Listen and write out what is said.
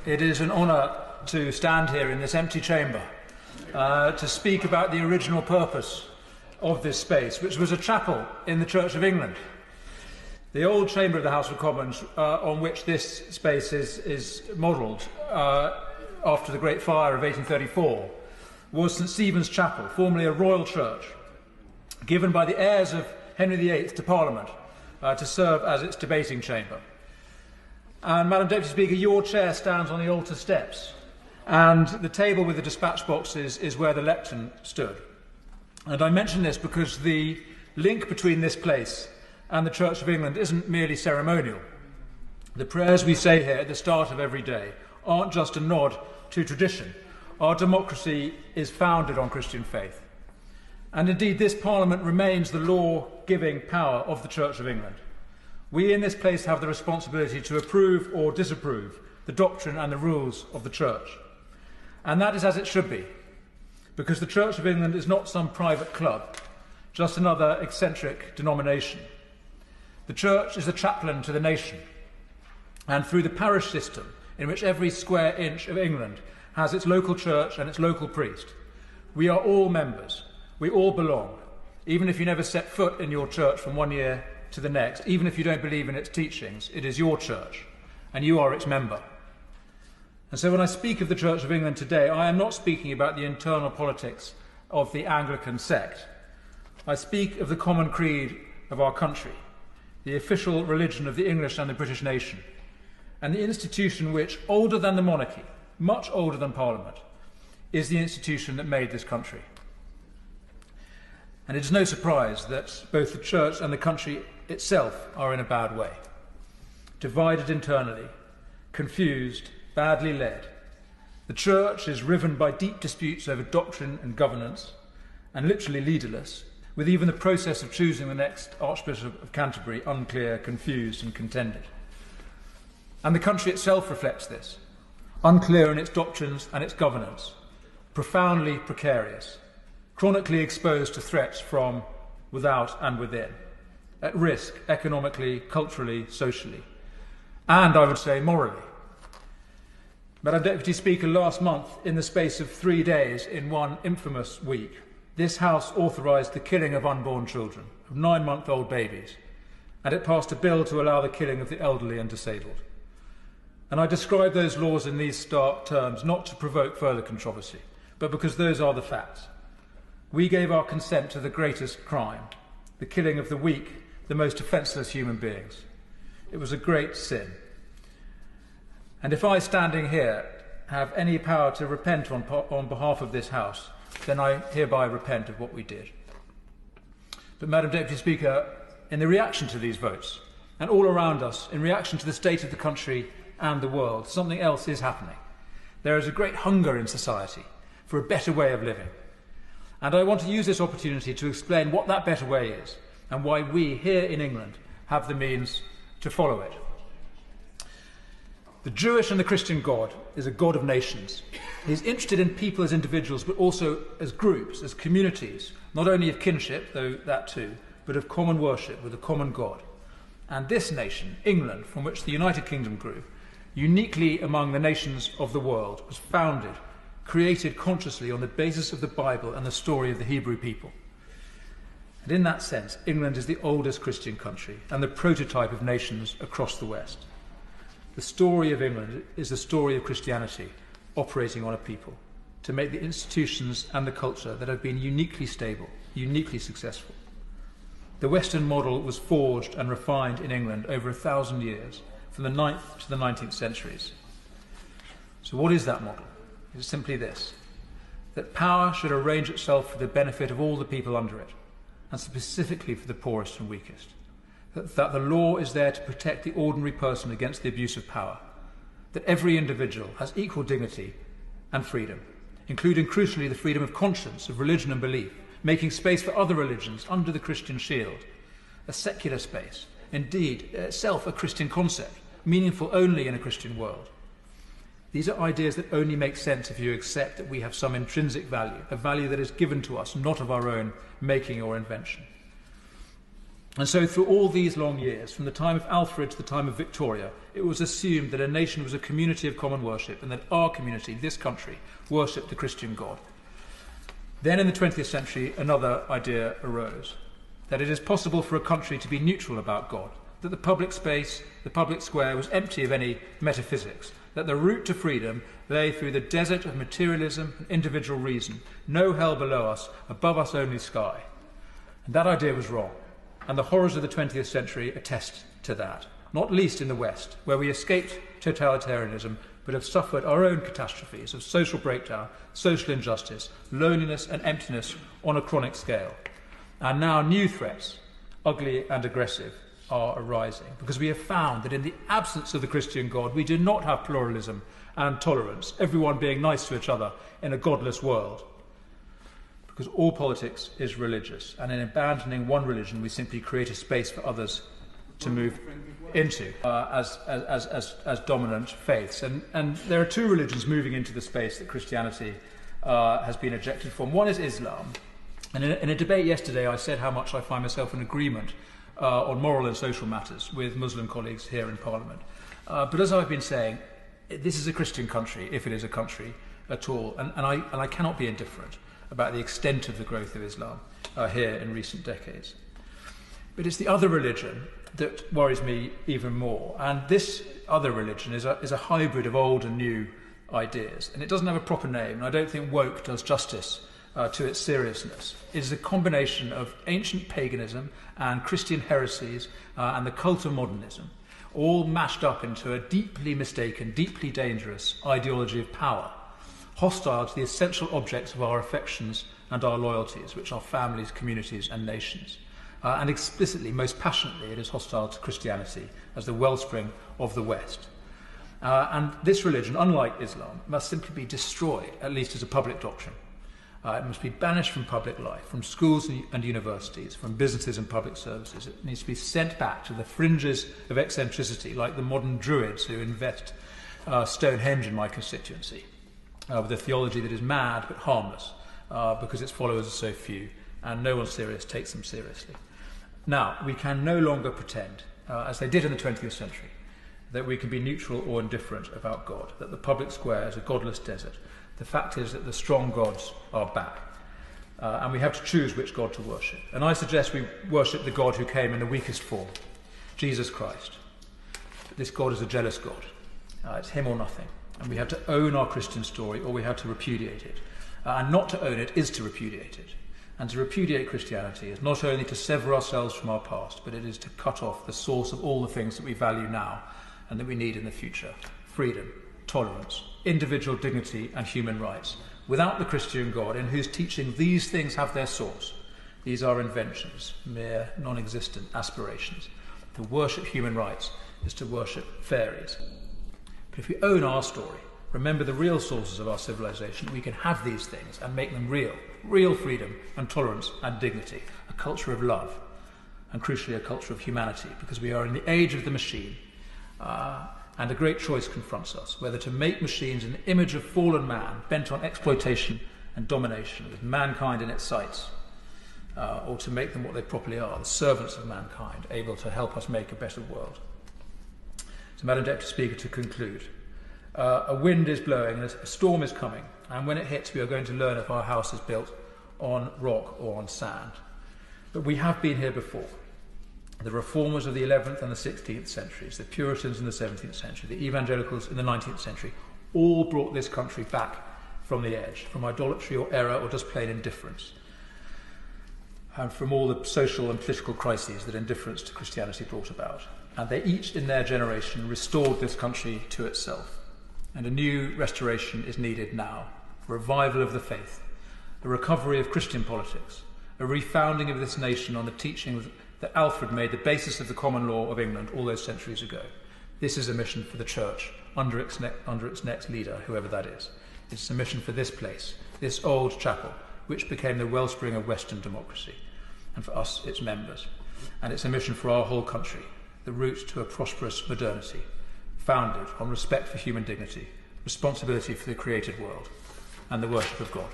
It is an honour to stand here in this empty chamber to speak about the original purpose of this space, which was a chapel in the Church of England. The old chamber of the House of Commons, on which this space is modelled after the Great Fire of 1834, was St Stephen's Chapel, formerly a royal church, given by the heirs of Henry VIII to Parliament to serve as its debating chamber. And, Madam Deputy Speaker, your chair stands on the altar steps, and the table with the dispatch boxes is where the lectern stood. And I mention this because the link between this place and the Church of England isn't merely ceremonial. The prayers we say here at the start of every day aren't just a nod to tradition. Our democracy is founded on Christian faith. And indeed, this Parliament remains the law-giving power of the Church of England. We in this place have the responsibility to approve or disapprove the doctrine and the rules of the Church. And that is as it should be, because the Church of England is not some private club, just another eccentric denomination. The Church is the chaplain to the nation, and through the parish system, in which every square inch of England has its local church and its local priest, we are all members, we all belong, even if you never set foot in your church from one year to the next, even if you don't believe in its teachings, it is your church, and you are its member. And so when I speak of the Church of England today, I am not speaking about the internal politics of the Anglican sect. I speak of the common creed of our country, the official religion of the English and the British nation, and the institution which, older than the monarchy, much older than Parliament, is the institution that made this country. And it is no surprise that both the Church and the country itself are in a bad way. Divided internally, confused, badly led. The Church is riven by deep disputes over doctrine and governance, and literally leaderless, with even the process of choosing the next Archbishop of Canterbury unclear, confused and contended. And the country itself reflects this, unclear in its doctrines and its governance, profoundly precarious, chronically exposed to threats from without and within, at risk economically, culturally, socially, and, I would say, morally. Madam Deputy Speaker, last month, in the space of 3 days in one infamous week, this House authorised the killing of unborn children, of 9-month-old babies, and it passed a bill to allow the killing of the elderly and disabled. And I describe those laws in these stark terms not to provoke further controversy, but because those are the facts. We gave our consent to the greatest crime, the killing of the weak, the most defenceless human beings. It was a great sin. And if I, standing here, have any power to repent on behalf of this House, then I hereby repent of what we did. But, Madam Deputy Speaker, in the reaction to these votes, and all around us, in reaction to the state of the country and the world, something else is happening. There is a great hunger in society for a better way of living. And I want to use this opportunity to explain what that better way is, and why we here in England have the means to follow it. The Jewish and the Christian God is a God of nations. He is interested in people as individuals, but also as groups, as communities, not only of kinship, though that too, but of common worship with a common God. And this nation, England, from which the United Kingdom grew, uniquely among the nations of the world, was founded, created consciously on the basis of the Bible and the story of the Hebrew people. And in that sense, England is the oldest Christian country and the prototype of nations across the West. The story of England is the story of Christianity operating on a people to make the institutions and the culture that have been uniquely stable, uniquely successful. The Western model was forged and refined in England over 1,000 years, from the 9th to the 19th centuries. So what is that model? It's simply this, that power should arrange itself for the benefit of all the people under it, and specifically for the poorest and weakest. That the law is there to protect the ordinary person against the abuse of power. That every individual has equal dignity and freedom, including crucially the freedom of conscience, of religion and belief, making space for other religions under the Christian shield, a secular space, indeed itself a Christian concept, meaningful only in a Christian world. These are ideas that only make sense if you accept that we have some intrinsic value, a value that is given to us, not of our own making or invention. And so through all these long years, from the time of Alfred to the time of Victoria, it was assumed that a nation was a community of common worship and that our community, this country, worshipped the Christian God. Then in the 20th century, another idea arose, that it is possible for a country to be neutral about God, that the public space, the public square, was empty of any metaphysics, that the route to freedom lay through the desert of materialism and individual reason, no hell below us, above us only sky. And that idea was wrong, and the horrors of the 20th century attest to that, not least in the West, where we escaped totalitarianism but have suffered our own catastrophes of social breakdown, social injustice, loneliness and emptiness on a chronic scale. And now new threats, ugly and aggressive, are arising, because we have found that in the absence of the Christian God, we do not have pluralism and tolerance, everyone being nice to each other in a godless world. Because all politics is religious, and in abandoning one religion, we simply create a space for others to move into as dominant faiths. And there are two religions moving into the space that Christianity has been ejected from. One is Islam. And in a debate yesterday, I said how much I find myself in agreement on moral and social matters with Muslim colleagues here in Parliament. But as I've been saying, this is a Christian country, if it is a country at all, and I cannot be indifferent about the extent of the growth of Islam here in recent decades. But it's the other religion that worries me even more, and this other religion is a hybrid of old and new ideas, and it doesn't have a proper name, and I don't think woke does justice to its seriousness. It is a combination of ancient paganism and Christian heresies and the cult of modernism, all mashed up into a deeply mistaken, deeply dangerous ideology of power, hostile to the essential objects of our affections and our loyalties, which are families, communities and nations. And explicitly, most passionately, it is hostile to Christianity as the wellspring of the West. And this religion, unlike Islam, must simply be destroyed, at least as a public doctrine. It must be banished from public life, from schools and universities, from businesses and public services. It needs to be sent back to the fringes of eccentricity, like the modern Druids who invest Stonehenge in my constituency, with a theology that is mad but harmless, because its followers are so few, and no one serious takes them seriously. Now, we can no longer pretend, as they did in the 20th century, that we can be neutral or indifferent about God, that the public square is a godless desert. The fact is that the strong gods are back, and we have to choose which God to worship. And I suggest we worship the God who came in the weakest form, Jesus Christ. But this God is a jealous God. It's him or nothing. And we have to own our Christian story, or we have to repudiate it. And not to own it is to repudiate it. And to repudiate Christianity is not only to sever ourselves from our past, but it is to cut off the source of all the things that we value now and that we need in the future: freedom, tolerance, individual dignity and human rights. Without the Christian God, in whose teaching these things have their source, these are inventions, mere non-existent aspirations. To worship human rights is to worship fairies. But if we own our story, remember the real sources of our civilization, we can have these things and make them real freedom and tolerance and dignity, a culture of love, and crucially a culture of humanity, because we are in the age of the machine, and a great choice confronts us, whether to make machines in the image of fallen man, bent on exploitation and domination, with mankind in its sights, or to make them what they properly are, the servants of mankind, able to help us make a better world. So, Madam Deputy Speaker, to conclude, a wind is blowing and a storm is coming, and when it hits we are going to learn if our house is built on rock or on sand. But we have been here before. The reformers of the 11th and the 16th centuries, the Puritans in the 17th century, the evangelicals in the 19th century, all brought this country back from the edge, from idolatry or error or just plain indifference, and from all the social and political crises that indifference to Christianity brought about. And they each, in their generation, restored this country to itself. And a new restoration is needed now, a revival of the faith, a recovery of Christian politics, a refounding of this nation on the teaching that Alfred made the basis of the common law of England all those centuries ago. This is a mission for the Church under its next leader, whoever that is. It's a mission for this place, this old chapel, which became the wellspring of Western democracy, and for us, its members. And it's a mission for our whole country, the route to a prosperous modernity, founded on respect for human dignity, responsibility for the created world, and the worship of God.